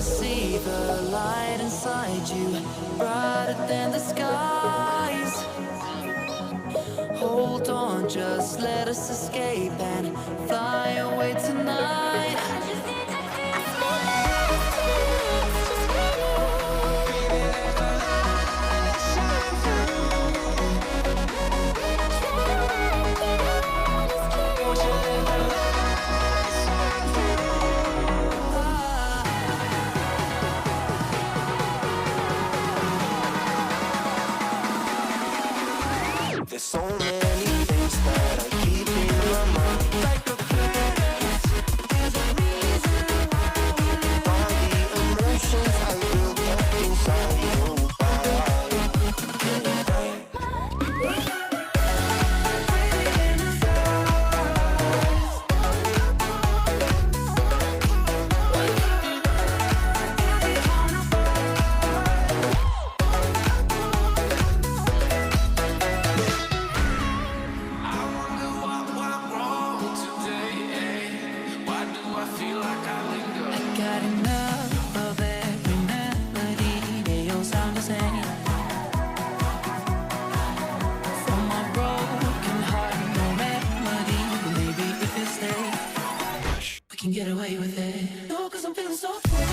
see the light inside you, brighter than the skies. Hold on, just let us escape and fly away tonight. There's so many things that I keep in my mind, like a past. There's a reason why all the emotions I built up inside you. Got enough of every melody, they all sound the same. From my broken heart, no remedy. Maybe if you stay, we can get away with it. No, 'cause I'm feeling so free.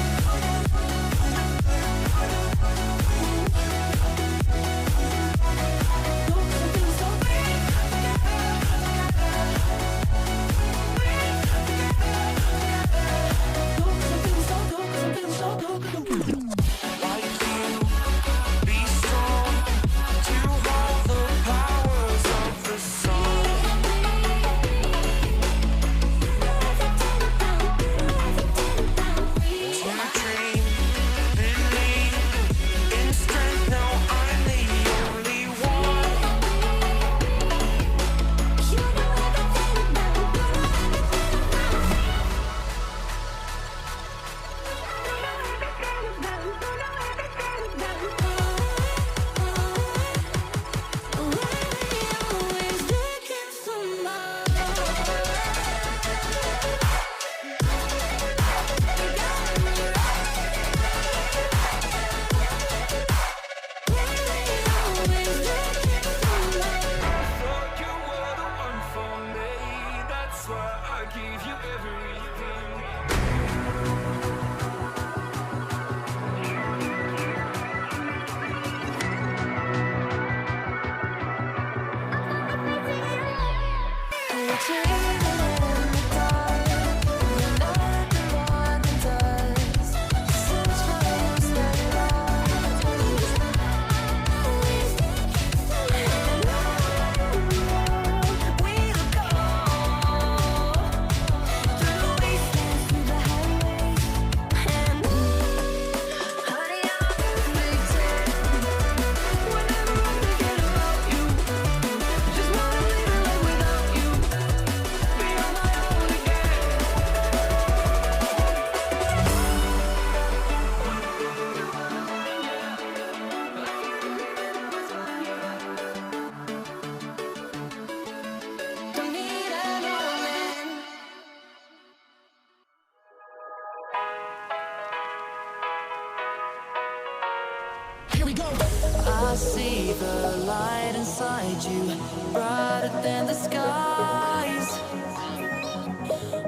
I see the light inside you, brighter than the skies.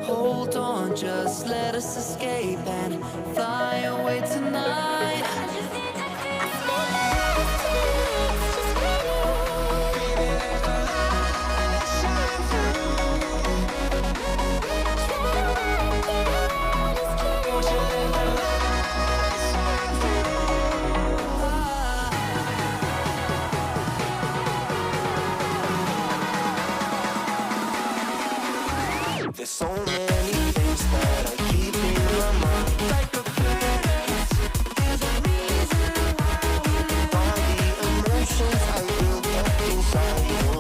Hold on, just let us escape and fly away tonight. There's so many things that I keep in my mind, like a past. There's a reason why all the emotions I built up inside you.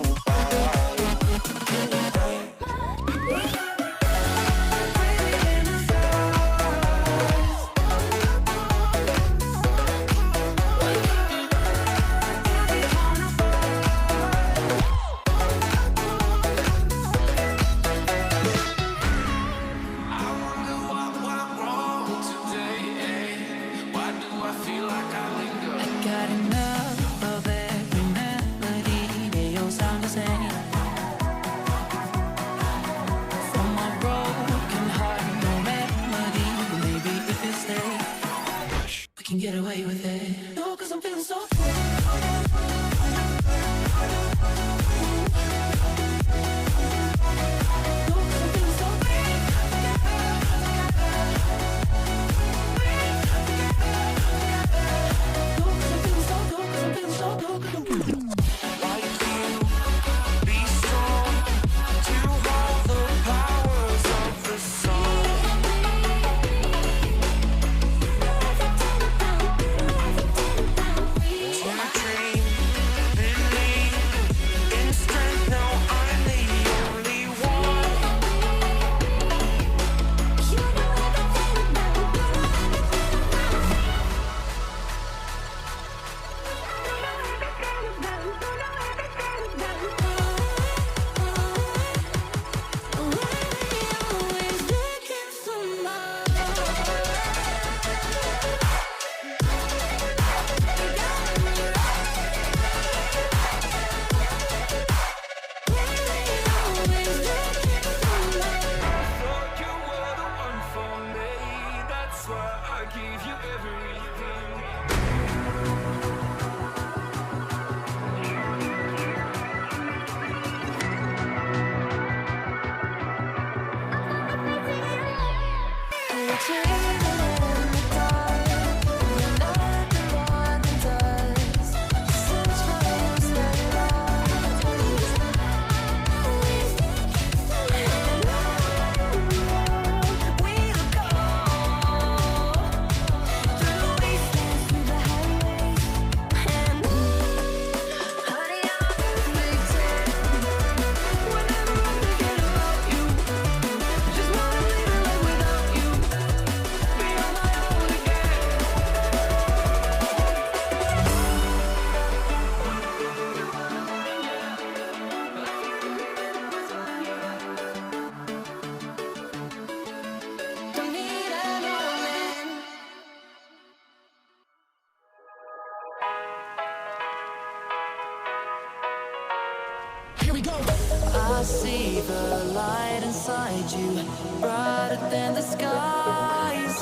inside you, brighter than the skies.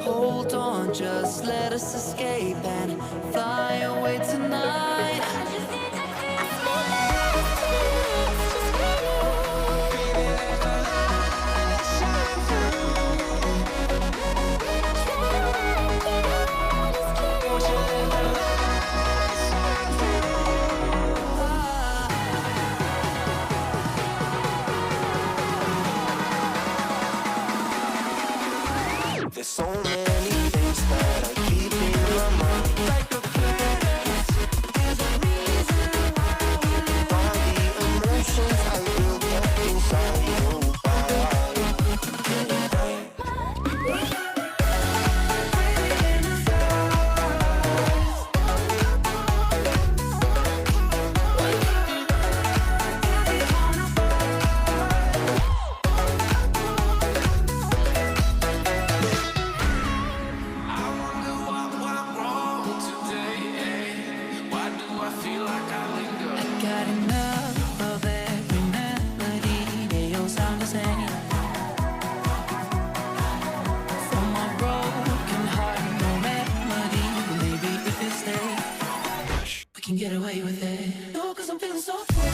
Hold on, just let us escape and fly away tonight. There's so many things that I keep in my mind. Like a furnace, there's a reason why we live. All the emotions I built up inside you. I got enough of every melody. They all sound the same. From my broken heart, no remedy. Maybe if you stay, we can get away with it. No, 'cause I'm feeling so free.